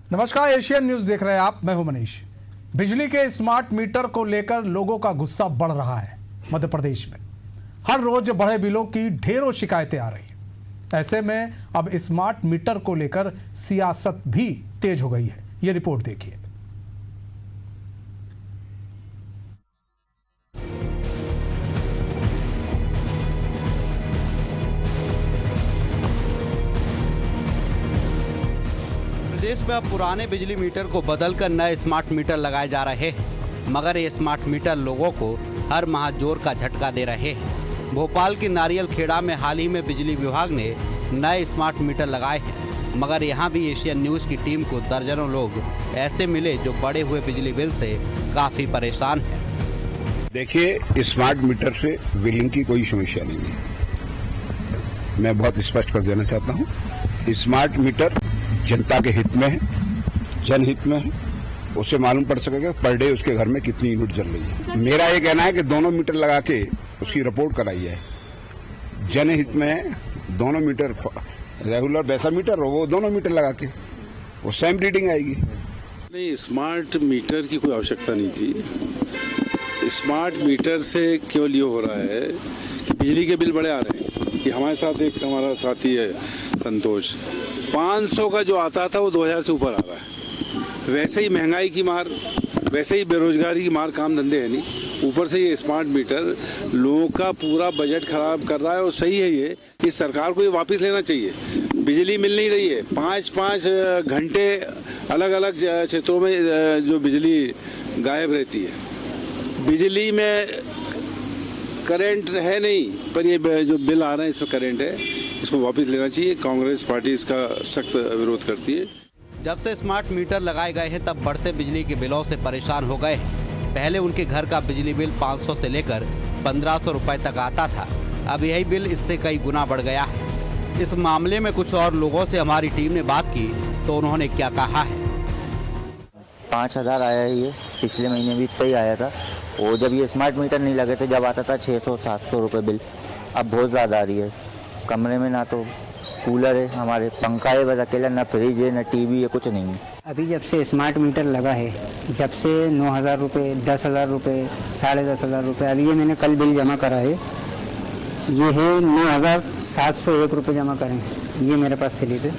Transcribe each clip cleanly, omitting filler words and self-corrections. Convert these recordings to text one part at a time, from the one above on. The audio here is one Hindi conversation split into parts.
नमस्कार, एशियन न्यूज देख रहे हैं आप। मैं हूं मनीष। बिजली के स्मार्ट मीटर को लेकर लोगों का गुस्सा बढ़ रहा है। मध्य प्रदेश में हर रोज बढ़े बिलों की ढेरों शिकायतें आ रही हैं। ऐसे में अब स्मार्ट मीटर को लेकर सियासत भी तेज हो गई है। ये रिपोर्ट देखिए। प्रदेश में अब पुराने बिजली मीटर को बदलकर नए स्मार्ट मीटर लगाए जा रहे हैं, मगर ये स्मार्ट मीटर लोगों को हर माह जोर का झटका दे रहे हैं। भोपाल के नारियल खेड़ा में हाल ही में बिजली विभाग ने नए स्मार्ट मीटर लगाए हैं, मगर यहाँ भी एशियन न्यूज की टीम को दर्जनों लोग ऐसे मिले जो बढ़े हुए बिजली बिल से काफी परेशान हैं। देखिए, स्मार्ट मीटर से बिलिंग की कोई समस्या नहीं है। मैं बहुत स्पष्ट कर देना चाहता हूँ, स्मार्ट मीटर जनता के हित में है, जनहित में है। उसे मालूम पड़ सकेगा पर डे उसके घर में कितनी यूनिट जल रही है। मेरा ये कहना है कि दोनों मीटर लगा के उसकी रिपोर्ट कराई है। जनहित में है, दोनों मीटर रेगुलर वैसा मीटर हो, वो दोनों मीटर लगा के वो सेम रीडिंग आएगी। नहीं, स्मार्ट मीटर की कोई आवश्यकता नहीं थी। स्मार्ट मीटर से केवल ये हो रहा है कि बिजली के बिल बड़े आ रहे हैं। कि हमारे साथ एक हमारा साथी है संतोष, 500 का जो आता था वो 2000 से ऊपर आ रहा है। वैसे ही महंगाई की मार, वैसे ही बेरोजगारी की मार, काम धंधे है नहीं, ऊपर से ये स्मार्ट मीटर लोगों का पूरा बजट खराब कर रहा है। और सही है ये कि सरकार को ये वापस लेना चाहिए। बिजली मिल नहीं रही है, 5-5 घंटे अलग अलग क्षेत्रों में जो बिजली गायब रहती है। बिजली में करंट है नहीं, पर ये जो बिल आ रहे हैं इसमें करंट है, इसको वापस लेना चाहिए। कांग्रेस पार्टी इसका सख्त विरोध करती है। जब से स्मार्ट मीटर लगाए गए हैं तब बढ़ते बिजली के बिलों से परेशान हो गए हैं। पहले उनके घर का बिजली बिल 500 से लेकर 1500 रुपए तक आता था, अब यही बिल इससे कई गुना बढ़ गया है। इस मामले में कुछ और लोगों से हमारी टीम ने बात की तो उन्होंने क्या कहा है। 5000 आया है, ये पिछले महीने भी इतना ही आया था। वो जब ये स्मार्ट मीटर नहीं लगे थे जब आता था 600-700 रुपये बिल, अब बहुत ज़्यादा आ रही है। कमरे में ना तो कूलर है, हमारे पंखा है बस अकेला, ना फ्रिज है, ना टीवी है, कुछ नहीं है। अभी जब से स्मार्ट मीटर लगा है, जब से 9000 रुपये, 10,000 रुपये, 10,500 रुपये, अभी ये मैंने कल बिल जमा करा है, ये है 9701 रुपये जमा करें, ये मेरे पास स्लिप है।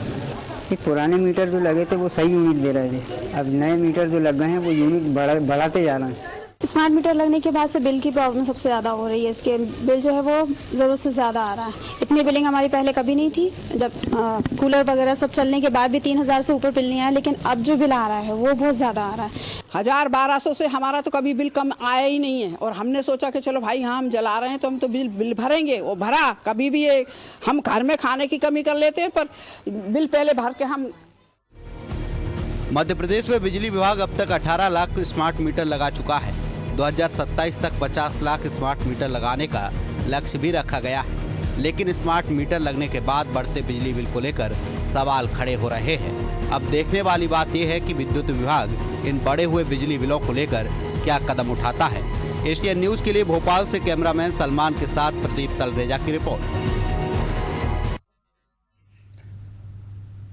ये पुराने मीटर जो लगे थे वो सही यूनिट दे रहे थे, अब नए मीटर जो लग गए हैं वो यूनिट बढ़ाते जा रहे हैं। स्मार्ट मीटर लगने के बाद से बिल की प्रॉब्लम सबसे ज़्यादा हो रही है। इसके बिल जो है वो ज़रूरत से ज़्यादा आ रहा है। इतनी बिलिंग हमारी पहले कभी नहीं थी। जब कूलर वगैरह सब चलने के बाद भी 3000 से ऊपर बिल नहीं आया, लेकिन अब जो बिल आ रहा है वो बहुत ज़्यादा आ रहा है। 1000-1200 से हमारा तो कभी बिल कम आया ही नहीं है। और हमने सोचा कि चलो भाई, हाँ हम जला रहे हैं तो हम तो बिल भरेंगे। वो भरा, कभी भी ये हम घर में खाने की कमी कर लेते हैं, पर बिल पहले भर के हम। मध्य प्रदेश में बिजली विभाग अब तक 18 लाख स्मार्ट मीटर लगा चुका है। 2027 तक 50 लाख स्मार्ट मीटर लगाने का लक्ष्य भी रखा गया है, लेकिन स्मार्ट मीटर लगने के बाद बढ़ते बिजली बिल को लेकर सवाल खड़े हो रहे हैं। अब देखने वाली बात यह है कि विद्युत विभाग इन बढ़े हुए बिजली बिलों को लेकर क्या कदम उठाता है। एशियन न्यूज के लिए भोपाल से कैमरामैन सलमान के साथ प्रदीप तलरेजा की रिपोर्ट।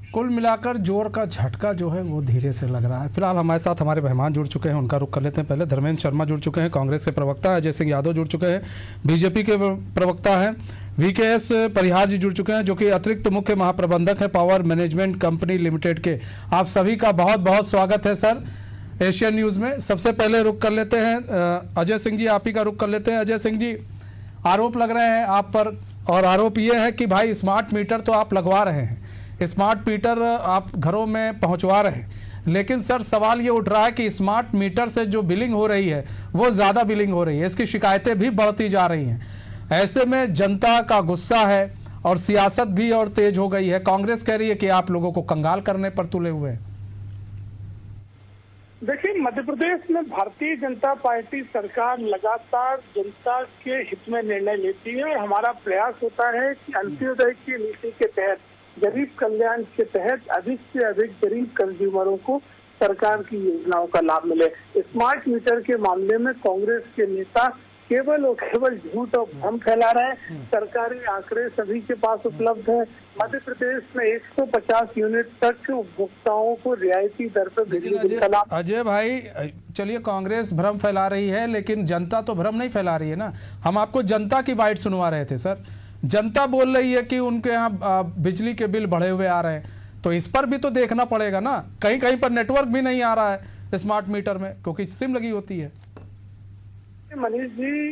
कुल मिलाकर जोर का झटका जो है वो धीरे से लग रहा है। फिलहाल हमारे साथ हमारे मेहमान जुड़ चुके हैं, उनका रुख कर लेते हैं। पहले धर्मेंद्र शर्मा जुड़ चुके हैं, कांग्रेस के प्रवक्ता अजय सिंह यादव जुड़ चुके हैं, बीजेपी के प्रवक्ता हैं VKS परिहार जी जुड़ चुके हैं, जो कि अतिरिक्त मुख्य महाप्रबंधक है पावर मैनेजमेंट कंपनी लिमिटेड के। आप सभी का बहुत बहुत स्वागत है सर एशियन न्यूज में। सबसे पहले रुख कर लेते हैं अजय सिंह जी, आप ही का रुख कर लेते हैं। अजय सिंह जी, आरोप लग रहे हैं आप पर, और आरोप ये है कि भाई स्मार्ट मीटर तो आप लगवा रहे हैं, स्मार्ट मीटर आप घरों में पहुंचवा रहे हैं, लेकिन सर सवाल ये उठ रहा है कि स्मार्ट मीटर से जो बिलिंग हो रही है वो ज़्यादा बिलिंग हो रही है, इसकी शिकायतें भी बढ़ती जा रही हैं। ऐसे में जनता का गुस्सा है और सियासत भी और तेज हो गई है। कांग्रेस कह रही है कि आप लोगों को कंगाल करने पर तुले हुए हैं। देखिए, मध्य प्रदेश में भारतीय जनता पार्टी सरकार लगातार जनता के हित में निर्णय लेती है और हमारा प्रयास होता है कि अंत्योदय की नीति के तहत, गरीब कल्याण के तहत अधिक से अधिक गरीब कंज्यूमरों को सरकार की योजनाओं का लाभ मिले। स्मार्ट मीटर के मामले में कांग्रेस के नेता केवल और केवल झूठ और भ्रम फैला रहे हैं। सरकारी आंकड़े सभी के पास उपलब्ध है। मध्य प्रदेश में 150 यूनिट तक उपभोक्ताओं को रियायती दर पर बिजली बिल का लाभ। अजय भाई, चलिए कांग्रेस भ्रम फैला रही है, लेकिन जनता तो भ्रम नहीं फैला रही है ना। हम आपको जनता की बाइट सुनवा रहे थे सर। जनता बोल रही है कि उनके यहाँ बिजली के बिल बढ़े हुए आ रहे हैं, तो इस पर भी तो देखना पड़ेगा ना। कहीं कहीं पर नेटवर्क भी नहीं आ रहा है स्मार्ट मीटर में, क्योंकि सिम लगी होती है। मनीष जी,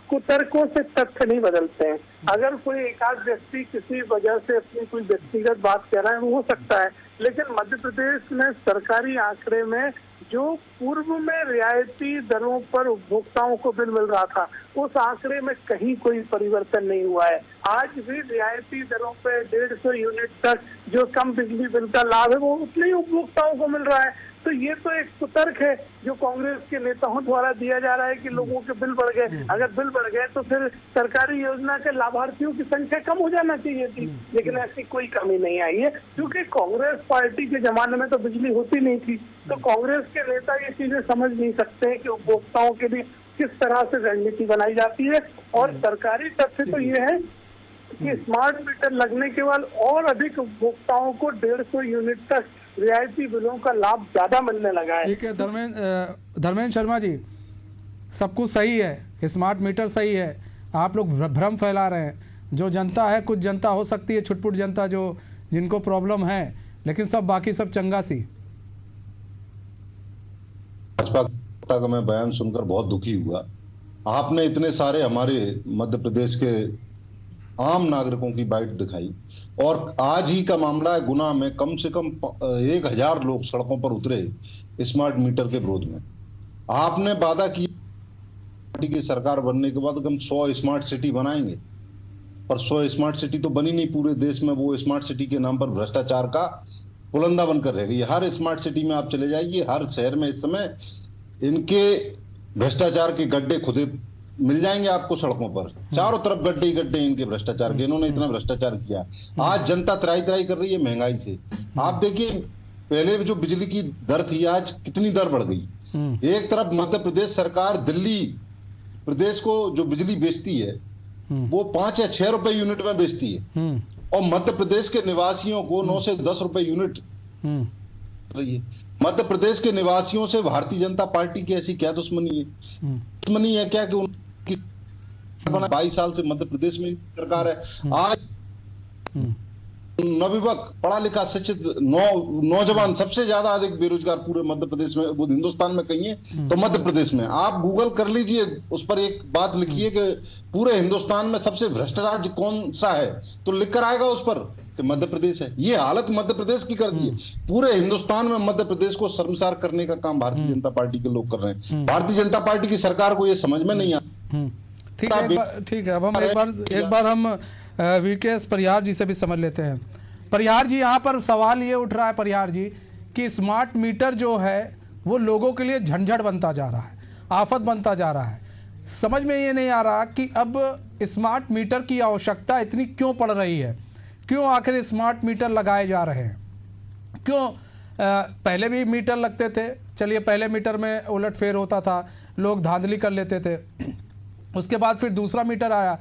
कुतर्कों से तथ्य नहीं बदलते हैं। अगर कोई एकाध व्यक्ति किसी वजह से अपनी कोई व्यक्तिगत बात कह रहा है, वो हो सकता है, लेकिन मध्य प्रदेश में सरकारी आंकड़े में जो पूर्व में रियायती दरों पर उपभोक्ताओं को बिल मिल रहा था, उस आंकड़े में कहीं कोई परिवर्तन नहीं हुआ है। आज भी रियायती दरों पे 150 यूनिट तक जो कम बिजली बिल का लाभ है, वो उतने ही उपभोक्ताओं को मिल रहा है। तो ये तो एक कुतर्क है जो कांग्रेस के नेताओं द्वारा दिया जा रहा है कि लोगों के बिल बढ़ गए। अगर बिल बढ़ गए तो फिर सरकारी योजना के लाभार्थियों की संख्या कम हो जाना चाहिए थी, लेकिन ऐसी कोई कमी नहीं आई है, क्योंकि कांग्रेस पार्टी के जमाने में तो बिजली होती नहीं थी। तो कांग्रेस के नेता ये चीजें समझ नहीं सकते कि उपभोक्ताओं के लिए किस तरह से रणनीति बनाई जाती है। और सरकारी तथ्य तो ये है कि स्मार्ट मीटर लगने के बाद और अधिक उपभोक्ताओं को 150 यूनिट तक रियायती बिलों का लाभ ज्यादा मिलने लगा है। ठीक है धर्मेंद्र शर्मा जी, सब कुछ सही है, स्मार्ट मीटर सही है, आप लोग भ्रम फैला रहे हैं। जो जनता है, कुछ जनता हो सकती है छुटपुट जनता जो जिनको प्रॉब्लम है, लेकिन सब बाकी सब चंगा सी। भाजपा का मैं बयान सुनकर बहुत दुखी हुआ। आपने इतने सारे हमारे मध्य प्रदेश के आम नागरिकों की बाइट दिखाई, और आज ही का मामला है गुना में कम से कम 1000 लोग सड़कों पर उतरे स्मार्ट मीटर के विरोध में। आपने वादा किया पार्टी की सरकार बनने के बाद हम 100 स्मार्ट सिटी बनाएंगे, पर 100 स्मार्ट सिटी तो बनी नहीं पूरे देश में। वो स्मार्ट सिटी के नाम पर भ्रष्टाचार का पुलंदा बनकर रह गई। हर स्मार्ट सिटी में आप चले जाइए, हर शहर में इस समय इनके भ्रष्टाचार के गड्ढे खुदे मिल जाएंगे आपको सड़कों पर। चारों तरफ गड्ढे ही गड्ढे इनके भ्रष्टाचार के। इन्होंने इतना भ्रष्टाचार किया। आज जनता त्राई त्राई कर रही है महंगाई से। आप देखिए, पहले जो बिजली की दर थी, आज कितनी दर बढ़ गई। एक तरफ मध्य प्रदेश सरकार दिल्ली प्रदेश को जो बिजली बेचती है वो 5 या 6 रुपए यूनिट में बेचती है, और मध्य प्रदेश के निवासियों को 9 से 10 रुपए यूनिट रही है। मध्य प्रदेश के निवासियों से भारतीय जनता पार्टी की ऐसी क्या दुश्मनी है? दुश्मनी है क्या कि उनकी 22 साल से मध्य प्रदेश में सरकार है। आज नवयुवक, पढ़ा लिखा, शिक्षित नौजवान सबसे ज्यादा अधिक बेरोजगार पूरे मध्य प्रदेश में, वो हिंदुस्तान में कहीं है तो मध्य प्रदेश में। आप गूगल कर लीजिए, उस पर एक बात लिखिए कि पूरे हिंदुस्तान में सबसे भ्रष्ट राज्य कौन सा है, तो लिखकर आएगा उस पर कि मध्य प्रदेश है। ये हालत मध्य प्रदेश की कर दी है। पूरे हिंदुस्तान में मध्य प्रदेश को शर्मसार करने का काम भारतीय जनता पार्टी के लोग कर रहे हैं। भारतीय जनता पार्टी की सरकार को ये समझ में नहीं आता। ठीक है, अब हम एक बार हम वीकेएस परिहार जी से भी समझ लेते हैं। परिहार जी, यहाँ पर सवाल ये उठ रहा है परिहार जी कि स्मार्ट मीटर जो है वो लोगों के लिए झंझट बनता जा रहा है, आफत बनता जा रहा है। समझ में ये नहीं आ रहा कि अब स्मार्ट मीटर की आवश्यकता इतनी क्यों पड़ रही है, क्यों आखिर स्मार्ट मीटर लगाए जा रहे हैं, क्यों पहले भी मीटर लगते थे। चलिए, पहले मीटर में उलटफेर होता था, लोग धांधली कर लेते थे, उसके बाद फिर दूसरा मीटर आया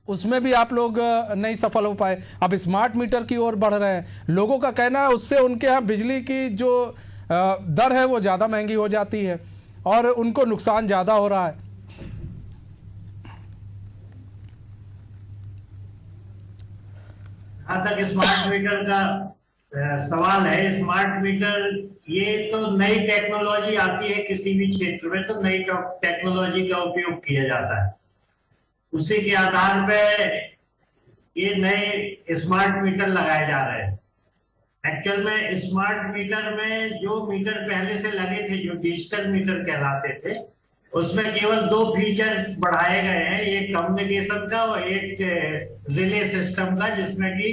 उसमें भी आप लोग नहीं सफल हो पाए। अब स्मार्ट मीटर की ओर बढ़ रहे हैं। लोगों का कहना है उससे उनके यहाँ बिजली की जो दर है वो ज़्यादा महंगी हो जाती है और उनको नुकसान ज़्यादा हो रहा है। जहाँ तक स्मार्ट मीटर का सवाल है, स्मार्ट मीटर ये तो नई टेक्नोलॉजी आती है किसी भी क्षेत्र में, तो नई टेक्नोलॉजी का उपयोग किया जाता है। उसी के आधार पे ये नए स्मार्ट मीटर लगाए जा रहे हैं। एक्चुअल में स्मार्ट मीटर में जो मीटर पहले से लगे थे, जो डिजिटल मीटर कहलाते थे, उसमें केवल 2 फीचर्स बढ़ाए गए हैं, एक कम्युनिकेशन का और एक रिले सिस्टम का, जिसमें कि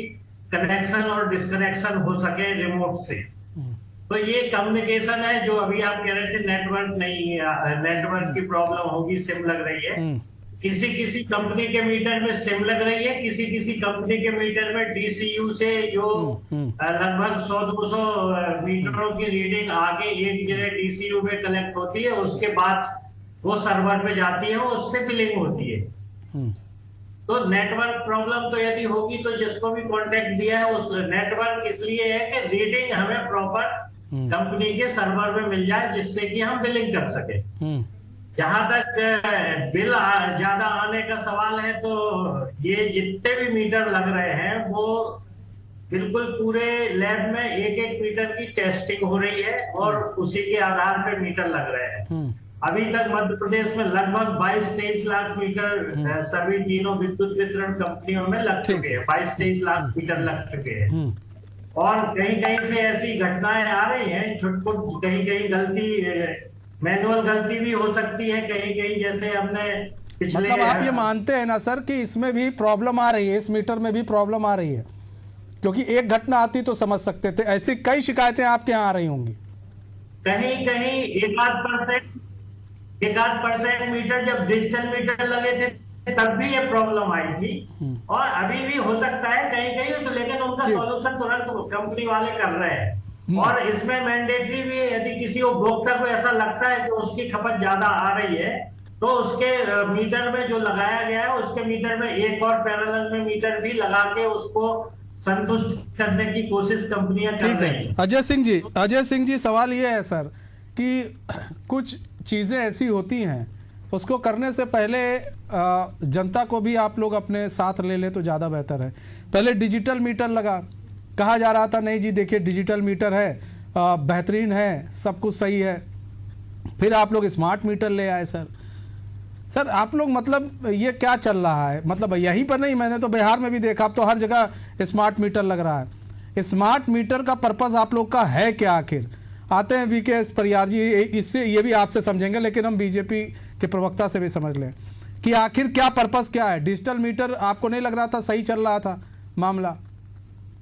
कनेक्शन और डिस्कनेक्शन हो सके रिमोट से। तो ये कम्युनिकेशन है जो अभी आप कह रहे थे नेटवर्क नहीं है, नेटवर्क की प्रॉब्लम होगी, सिम लग रही है। किसी किसी कंपनी के मीटर में सिम लग रही है, किसी किसी कंपनी के मीटर में डीसीयू से जो लगभग 100-200 मीटरों की रीडिंग आगे एक जगह डीसीयू में कलेक्ट होती है, उसके बाद वो सर्वर पे जाती है, उससे बिलिंग होती है। तो नेटवर्क प्रॉब्लम तो यदि होगी तो जिसको भी कॉन्टेक्ट दिया है उस नेटवर्क इसलिए है कि रीडिंग हमें प्रॉपर कंपनी के सर्वर में मिल जाए, जिससे कि हम बिलिंग कर सके। जहां तक बिल ज्यादा आने का सवाल है, तो ये जितने भी मीटर लग रहे हैं वो बिल्कुल पूरे लैब में एक एक मीटर की टेस्टिंग हो रही है और उसी के आधार पे मीटर लग रहे हैं। अभी तक मध्य प्रदेश में लगभग 22-23 लाख मीटर सभी तीनों विद्युत वितरण कंपनियों में लग चुके हैं। 22-23 लाख मीटर लग चुके हैं। और कहीं कहीं से ऐसी घटनाएं आ रही हैं, छुटपुट कहीं कहीं गलती, मैनुअल गलती भी हो सकती है कहीं कहीं, जैसे हमने पिछले। मतलब आप ये मानते हैं ना सर कि इसमें भी प्रॉब्लम आ रही है, इस मीटर में भी प्रॉब्लम आ रही है? क्योंकि एक घटना आती तो समझ सकते थे, ऐसी कई शिकायतें आपके यहाँ आ रही होंगी। कहीं कहीं एक आध परसेंट मीटर जब डिजिटल मीटर लगे थे तब भी ये प्रॉब्लम आई थी, और अभी भी हो सकता है कहीं कहीं, तो लेकिन उनका सॉल्यूशन तुरंत कंपनी वाले कर रहे हैं। और इसमें मैंडेटरी भी है, यदि किसी उपभोक्ता को ऐसा लगता है कि उसकी खपत ज्यादा आ रही है तो उसके मीटर में जो लगाया गया है उसके मीटर में एक और पैरेलल में मीटर भी लगा के उसको संतुष्ट करने की कोशिश कंपनियां कर रही हैं। अजय सिंह जी सवाल ये है सर कि कुछ चीजें ऐसी होती हैं उसको करने से पहले जनता को भी आप लोग अपने साथ ले ले तो ज़्यादा बेहतर है। पहले डिजिटल मीटर लगा, कहा जा रहा था नहीं जी देखिए डिजिटल मीटर है, बेहतरीन है, सब कुछ सही है। फिर आप लोग स्मार्ट मीटर ले आए सर आप लोग, मतलब ये क्या चल रहा है? मतलब यहीं पर नहीं, मैंने तो बिहार में भी देखा, अब तो हर जगह स्मार्ट मीटर लग रहा है। स्मार्ट मीटर का पर्पज़ आप लोग का है क्या आखिर? आते हैं वीके परियार जी, इससे ये भी आपसे समझेंगे, लेकिन हम बीजेपी के प्रवक्ता से भी समझ लें कि आखिर क्या पर्पस क्या है? डिजिटल मीटर आपको नहीं लग रहा था सही चल रहा था मामला?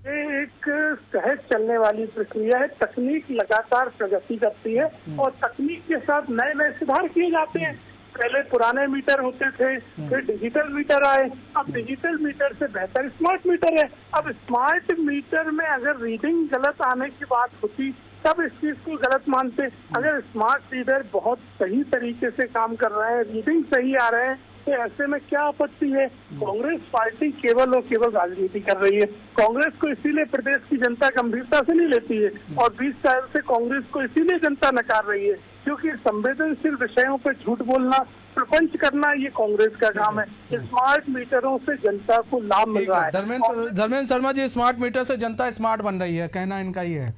ये एक सहज चलने वाली प्रक्रिया है। तकनीक लगातार प्रगति करती है और तकनीक के साथ नए नए सुधार किए जाते हैं। पहले पुराने मीटर होते थे, फिर डिजिटल मीटर आए, अब डिजिटल मीटर से बेहतर स्मार्ट मीटर है। अब स्मार्ट मीटर में अगर रीडिंग गलत आने की बात होती तब इस चीज को गलत मानते। अगर स्मार्ट मीटर बहुत सही तरीके से काम कर रहा है, रीडिंग सही आ रहे हैं, तो ऐसे में क्या आपत्ति है? कांग्रेस पार्टी केवल और केवल राजनीति कर रही है। कांग्रेस को इसीलिए प्रदेश की जनता गंभीरता से नहीं लेती है और 20 साल से कांग्रेस को इसीलिए जनता नकार रही है क्योंकि संवेदनशील विषयों पर झूठ बोलना, प्रपंच करना, ये कांग्रेस का काम है। स्मार्ट मीटरों से जनता को लाभ मिल रहा है। धर्मेंद्र शर्मा जी, स्मार्ट मीटर से जनता स्मार्ट बन रही है, कहना इनका ये है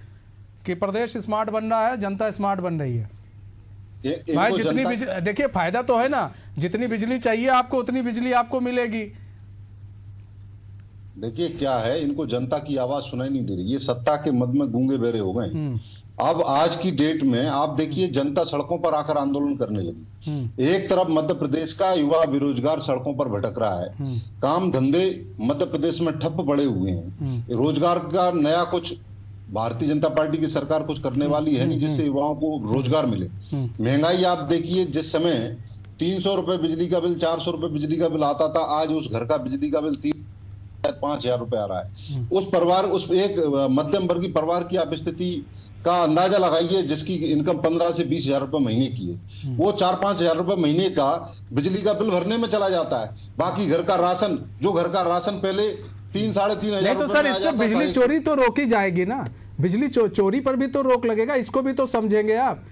कि प्रदेश स्मार्ट बन रहा है, जनता स्मार्ट बन रही है। भाई जितनी बिजली, देखिए फायदा तो है ना, जितनी बिजली चाहिए आपको उतनी बिजली आपको मिलेगी। देखिए क्या है, इनको जनता की आवाज सुनाई नहीं दे रही, ये सत्ता के मद में गूंगे बहरे हो गए। अब आज की डेट में आप देखिए जनता सड़कों पर आकर आंदोलन करने लगी। एक तरफ मध्य प्रदेश का युवा बेरोजगार सड़कों पर भटक रहा है, काम धंधे मध्य प्रदेश में ठप पड़े हुए हैं, रोजगार का नया कुछ भारतीय जनता पार्टी की सरकार कुछ करने वाली है नहीं जिससे युवाओं को रोजगार मिले। महंगाई आप देखिए, जिस समय 300 रुपए बिजली का बिल, 400 रुपए बिजली का बिल आता था, आज उस घर का बिजली का बिल 5,000 रुपए आ रहा है। उस परिवार, उस एक मध्यम वर्गीय परिवार की आप स्थिति का अंदाजा लगाइए जिसकी इनकम 15 से 20,000 रुपए महीने की है, वो 4-5 हजार रुपए महीने का बिजली का बिल भरने में चला जाता है। बाकी घर का राशन, जो घर का राशन पहले 3-3.5 हजार, तो सर इससे बिजली चोरी तो रोकी जाएगी ना, बिजली चोरी पर भी तो रोक लगेगा, इसको भी तो समझेंगे आप।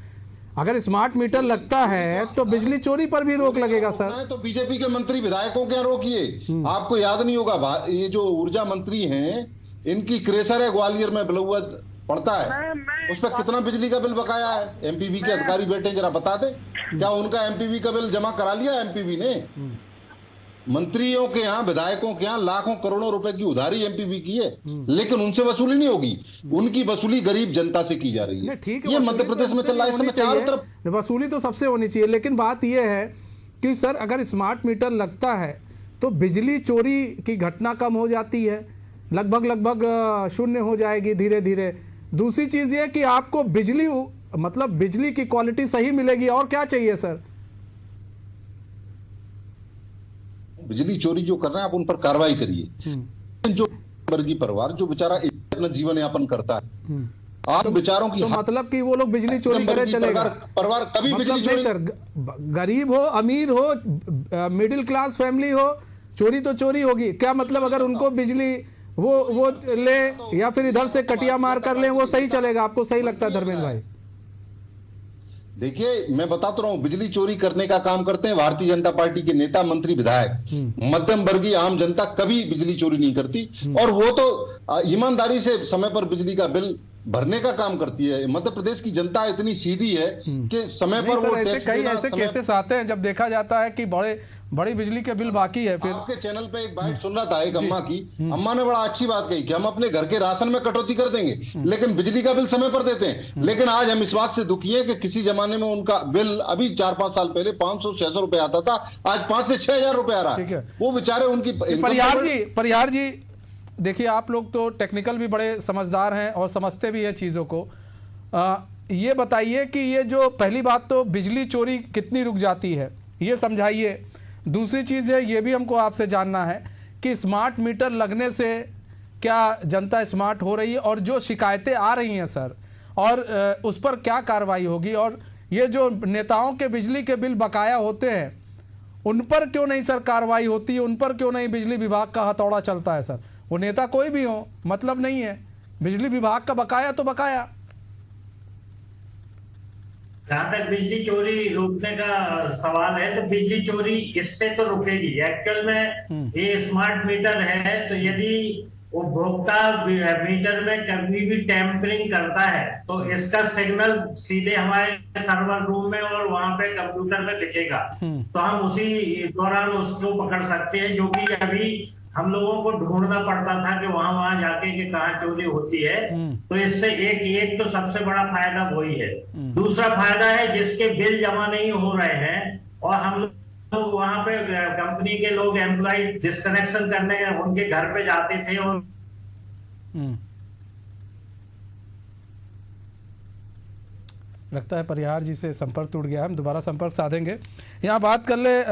अगर स्मार्ट मीटर लगता है तो बिजली चोरी पर भी रोक लगेगा सर। तो बीजेपी के मंत्री विधायकों क्या रोकिए? आपको याद नहीं होगा, ये जो ऊर्जा मंत्री हैं इनकी क्रेशर है ग्वालियर में बिलौआ पड़ता है, उस पर कितना बिजली का बिल बकाया है? एमपीवी के अधिकारी बैठे जरा बता दे, क्या उनका एमपीवी का बिल जमा करा लिया एमपीवी ने? मंत्रियों के यहाँ, विधायकों के यहाँ लाखों करोड़ों रुपए की उधारी एमपीवी की है, लेकिन उनसे वसूली नहीं होगी, उनकी वसूली गरीब जनता से की जा रही है। ठीक है, ये मध्य प्रदेश में चल रहा है, चारों तरफ वसूली तो सबसे होनी चाहिए। लेकिन बात यह है कि सर अगर स्मार्ट मीटर लगता है तो बिजली चोरी की घटना कम हो जाती है, लगभग शून्य हो जाएगी धीरे धीरे। दूसरी चीज ये कि आपको बिजली, मतलब बिजली की क्वालिटी सही मिलेगी, और क्या चाहिए सर? बिजली चोरी जो कर रहे हैं आप उन पर कार्रवाई करिए। जो वर्गीय परिवार जो बेचारा अपना जीवन यापन करता है, आप विचारों की तो मतलब कि वो लोग बिजली चोरी करे चलेगा, परिवार कभी मतलब बिजली नहीं चोरी सर, गरीब हो अमीर हो मिडिल क्लास फैमिली हो, चोरी तो चोरी होगी। क्या मतलब अगर उनको बिजली वो ले या फिर इधर से कटिया मार कर ले, वो सही चलेगा? आपको सही लगता है धर्मेंद्र भाई? देखिए, मैं बताता रहा हूं, बिजली चोरी करने का काम करते हैं भारतीय जनता पार्टी के नेता, मंत्री, विधायक। मध्यम वर्गीय आम जनता कभी बिजली चोरी नहीं करती, और वो तो ईमानदारी से समय पर बिजली का बिल भरने का काम करती है। मध्य प्रदेश की जनता इतनी सीधी है कि समय पर वो टैक्स कई देना, ऐसे समय केसेस आते हैं जब देखा जाता है कि बड़ी बिजली के बिल बाकी है। फिर आपके चैनल पे एक बाइट सुन रहा था एक अम्मा की, अम्मा ने बड़ा अच्छी बात कही कि हम अपने घर के राशन में कटौती कर देंगे लेकिन बिजली का बिल समय पर देते हैं। लेकिन आज हम इस बात से दुखी हैं कि किसी जमाने में उनका बिल अभी 4-5 साल पहले 500-600 रुपए आता था, आज 5 से 6 हजार रुपए आ रहा है। वो बेचारे उनकी परिहार जी देखिए, आप लोग तो टेक्निकल भी बड़े समझदार हैं और समझते भी है चीज़ों को। ये बताइए कि ये जो पहली बात तो बिजली चोरी कितनी रुक जाती है, ये समझाइए। दूसरी चीज़ है, ये भी हमको आपसे जानना है कि स्मार्ट मीटर लगने से क्या जनता स्मार्ट हो रही है, और जो शिकायतें आ रही हैं सर, और उस पर क्या कार्रवाई होगी, और ये जो नेताओं के बिजली के बिल बकाया होते हैं उन पर क्यों नहीं सर कार्रवाई होती है? उन पर क्यों नहीं बिजली विभाग का हथौड़ा चलता है सर? वो नेता कोई भी हो, मतलब नहीं है, बिजली विभाग का बकाया तो बकाया। जहां तक बिजली चोरी रोकने का सवाल है, तो बिजली चोरी इससे तो रुकेगी। एक्चुअल में ये स्मार्ट मीटर है, तो यदि उपभोक्ता मीटर में कभी भी टेम्परिंग करता है तो इसका सिग्नल सीधे हमारे सर्वर रूम में और वहां पे कंप्यूटर में दिखेगा, तो हम उसी दौरान उसको पकड़ सकते हैं, जो कि अभी हम लोगों को ढूंढना पड़ता था कि वहां जाके कि कहाँ चोरी होती है। तो इससे एक तो सबसे बड़ा फायदा वही है। दूसरा फायदा है जिसके बिल जमा नहीं हो रहे हैं और हम लोग वहां पे कंपनी के लोग एम्प्लॉय डिस्कनेक्शन करने उनके घर पे जाते थे और लगता है परिहार जी से संपर्क टूट गया। हम दोबारा संपर्क साधेंगे। यहाँ बात कर ले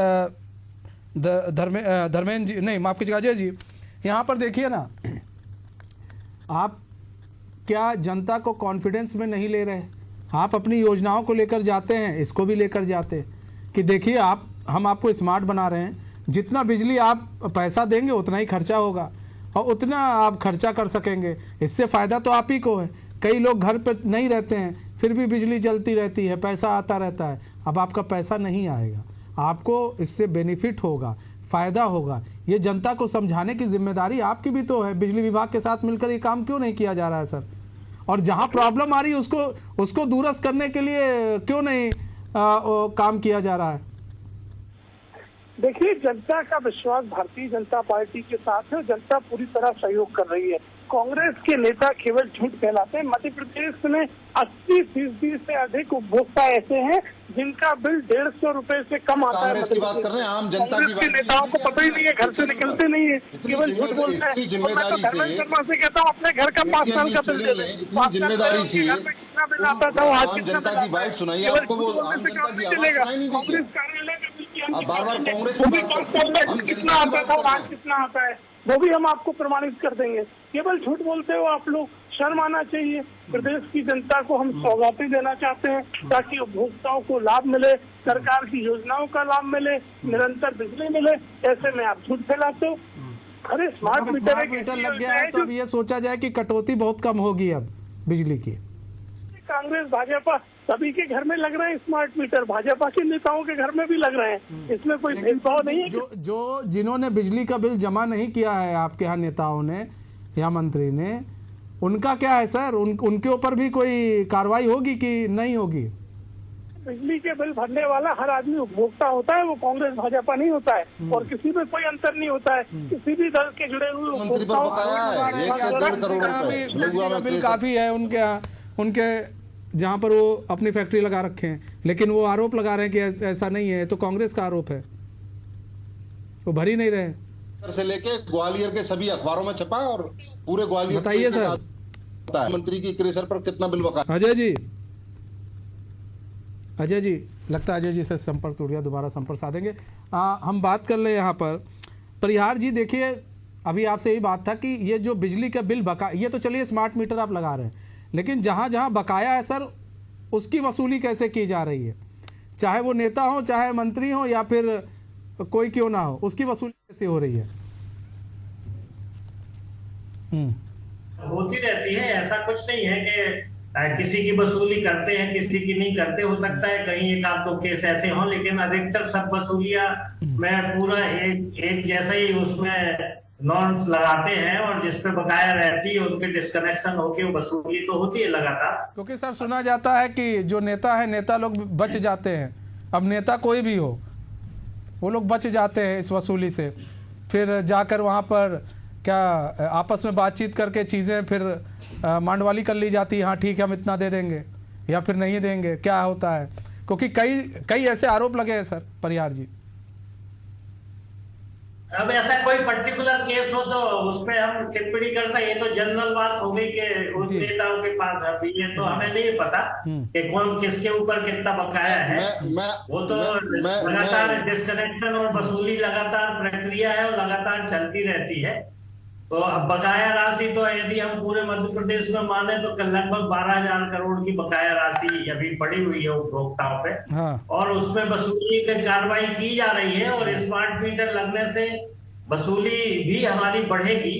धर्मेंद्र जी, नहीं माफ कीजिएगा अजय जी, यहाँ पर देखिए ना, आप क्या जनता को कॉन्फिडेंस में नहीं ले रहे? आप अपनी योजनाओं को लेकर जाते हैं, इसको भी लेकर जाते कि देखिए हम आपको स्मार्ट बना रहे हैं, जितना बिजली आप पैसा देंगे उतना ही खर्चा होगा और उतना आप खर्चा कर सकेंगे, इससे फ़ायदा तो आप ही को है। कई लोग घर पर नहीं रहते हैं फिर भी बिजली जलती रहती है, पैसा आता रहता है। अब आपका पैसा नहीं आएगा, आपको इससे बेनिफिट होगा, फ़ायदा होगा। ये जनता को समझाने की जिम्मेदारी आपकी भी तो है। बिजली विभाग के साथ मिलकर ये काम क्यों नहीं किया जा रहा है सर? और जहां प्रॉब्लम आ रही है उसको दूरस्त करने के लिए क्यों नहीं काम किया जा रहा है? देखिए, जनता का विश्वास भारतीय जनता पार्टी के साथ है, जनता पूरी तरह सहयोग कर रही है। कांग्रेस के नेता केवल झूठ फैलाते हैं। मध्य प्रदेश में 80% से अधिक उपभोक्ता ऐसे हैं जिनका बिल 150 रुपए से कम आता है। की बात कर रहे हैं, आम जनता की बात। नेताओं को पता ही नहीं है, घर से निकलते नहीं है, केवल झूठ बोलते हैं। धर्मेंद्र शर्मा से कहता हूँ अपने घर का 5 साल का बिल दे दें। जिम्मेदारी से कितना बिल आता था, आज कितना जनता की बात सुनाइए, आपको वो आम जनता की आवाज सुनाई नहीं देती। कांग्रेस कार्यालय आप बार-बार कांग्रेस कितना आता था, आज कितना आता है, वो भी हम आपको प्रमाणित कर देंगे। केवल झूठ बोलते हो आप लोग, शर्म आना चाहिए। प्रदेश की जनता को हम सौगातें देना चाहते हैं ताकि उपभोक्ताओं को लाभ मिले, सरकार की योजनाओं का लाभ मिले, निरंतर बिजली मिले। ऐसे में आप झूठ फैलाते हो। अरे स्मार्ट मीटर लग गया है तो अब ये सोचा जाए कि कटौती बहुत कम होगी अब बिजली की। कांग्रेस भाजपा सभी के घर में लग रहे हैं स्मार्ट मीटर, भाजपा के नेताओं के घर में भी लग रहे हैं, इसमें कोई भेदभाव नहीं है। जो जिन्होंने बिजली का बिल जमा नहीं किया है आपके यहाँ नेताओं ने या मंत्री ने, उनका क्या है सर? उनके ऊपर भी कोई कार्रवाई होगी कि नहीं होगी? बिजली के बिल भरने वाला हर आदमी उपभोक्ता होता है, वो कांग्रेस भाजपा नहीं होता है और किसी में कोई अंतर नहीं होता है। किसी भी दल के जुड़े हुए उपभोक्ताओं का बिल काफी है उनके जहाँ पर वो अपनी फैक्ट्री लगा रखे हैं, लेकिन वो आरोप लगा रहे हैं कि ऐसा नहीं है, तो कांग्रेस का आरोप है, वो भर ही नहीं रहे। से लेके ग्वालियर के सभी अखबारों में छपा और पूरे ग्वालियर। बताइए सर, मंत्री की क्रेशर पर कितना बिल बका? अजय जी लगता है अजय जी से संपर्क टूट गया, दोबारा संपर्क साधेंगे। हम बात कर ले यहाँ पर परिहार जी। देखिए, अभी आपसे यही बात था कि ये जो बिजली का बिल बका, ये तो चलिए स्मार्ट मीटर आप लगा रहे हैं, लेकिन जहाँ जहाँ बकाया है सर, उसकी वसूली कैसे की जा रही है, चाहे वो नेता हो, चाहे मंत्री हो, या फिर कोई क्यों ना हो, उसकी वसूली कैसे हो रही है? होती रहती है, ऐसा कुछ नहीं है कि किसी की वसूली करते हैं किसी की नहीं करते। हो सकता है कहीं एक आध दो केस ऐसे हों, लेकिन अधिकतर सब वसूलियां में पूरा एक जैसा ही उसमें नॉर्म्स लगाते हैं, और जिस पे बकाया रहती है उनके डिस्कनेक्शन होके वसूली तो होती है लगातार। क्योंकि सर सुना जाता है कि जो नेता है, नेता लोग बच जाते हैं, अब नेता कोई भी हो, वो लोग बच जाते हैं इस वसूली से, फिर जाकर वहाँ पर क्या आपस में बातचीत करके चीज़ें फिर मांडवाली कर ली जाती है, हाँ ठीक है हम इतना दे देंगे या फिर नहीं देंगे, क्या होता है? क्योंकि कई ऐसे आरोप लगे हैं सर परिहार जी। अब ऐसा कोई पर्टिकुलर केस हो तो उस पर हम टिप्पणी कर सकते, ये तो जनरल बात हो गई कि उन नेताओं के पास अभी ये तो हमें नहीं पता कि कौन किसके ऊपर कितना बकाया है। वो तो लगातार डिस्कनेक्शन और वसूली लगातार प्रक्रिया है और लगातार चलती रहती है। तो अब बकाया राशि तो यदि हम पूरे मध्य प्रदेश में माने तो लगभग 12,000 करोड़ की बकाया राशि अभी पड़ी हुई है उपभोक्ताओं पे। हाँ। और उसमें वसूली की कार्रवाई की जा रही है, और स्मार्ट मीटर लगने से वसूली भी हमारी बढ़ेगी,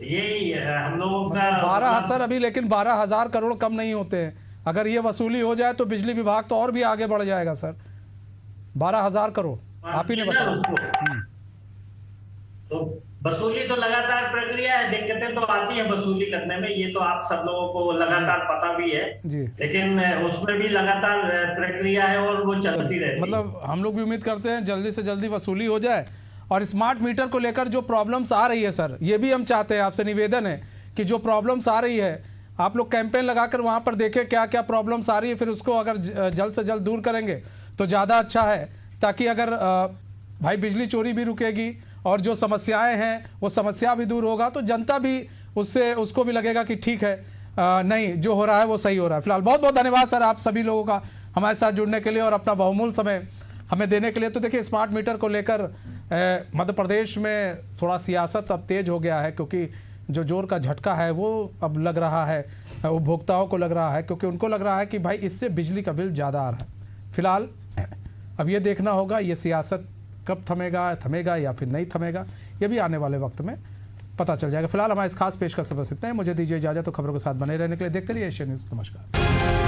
यही हम लोगों का 12 सर अभी, लेकिन 12,000 करोड़ कम नहीं होते हैं। अगर ये वसूली हो जाए तो बिजली विभाग तो और भी आगे बढ़ जाएगा सर। 12,000 करोड़ आप ही ने बताया। तो वसूली तो लगातार प्रक्रिया है, दिक्कतें तो आती हैं वसूली करने में, ये तो आप सब लोगों को लगातार पता भी है जी। लेकिन उसमें भी लगातार प्रक्रिया है और वो चलती रहती है। मतलब हम लोग भी उम्मीद करते हैं जल्दी से जल्दी वसूली हो जाए। और स्मार्ट मीटर को लेकर जो प्रॉब्लम्स आ रही है सर, ये भी हम चाहते हैं, आपसे निवेदन है कि जो प्रॉब्लम्स आ रही है आप लोग कैंपेन लगाकर वहाँ पर देखें क्या क्या प्रॉब्लम्स आ रही है, फिर उसको अगर जल्द से जल्द दूर करेंगे तो ज़्यादा अच्छा है, ताकि अगर भाई बिजली चोरी भी रुकेगी और जो समस्याएं हैं वो समस्या भी दूर होगा, तो जनता भी उसको भी लगेगा कि ठीक है, नहीं जो हो रहा है वो सही हो रहा है। फिलहाल बहुत बहुत धन्यवाद सर आप सभी लोगों का हमारे साथ जुड़ने के लिए और अपना बहुमूल्य समय हमें देने के लिए। तो देखिए स्मार्ट मीटर को लेकर मध्य प्रदेश में थोड़ा सियासत अब तेज हो गया है, क्योंकि जो जोर का झटका है वो अब लग रहा है उपभोक्ताओं को, लग रहा है क्योंकि उनको लग रहा है कि भाई इससे बिजली का बिल ज़्यादा आ रहा है। फिलहाल अब ये देखना होगा ये सियासत कब थमेगा या फिर नहीं थमेगा, ये भी आने वाले वक्त में पता चल जाएगा। फिलहाल हमारे इस खास पेशकश से बस इतना है, मुझे दीजिए इजाज़त। तो खबरों के साथ बने रहने के लिए देखते रहिए एशियन न्यूज़। नमस्कार।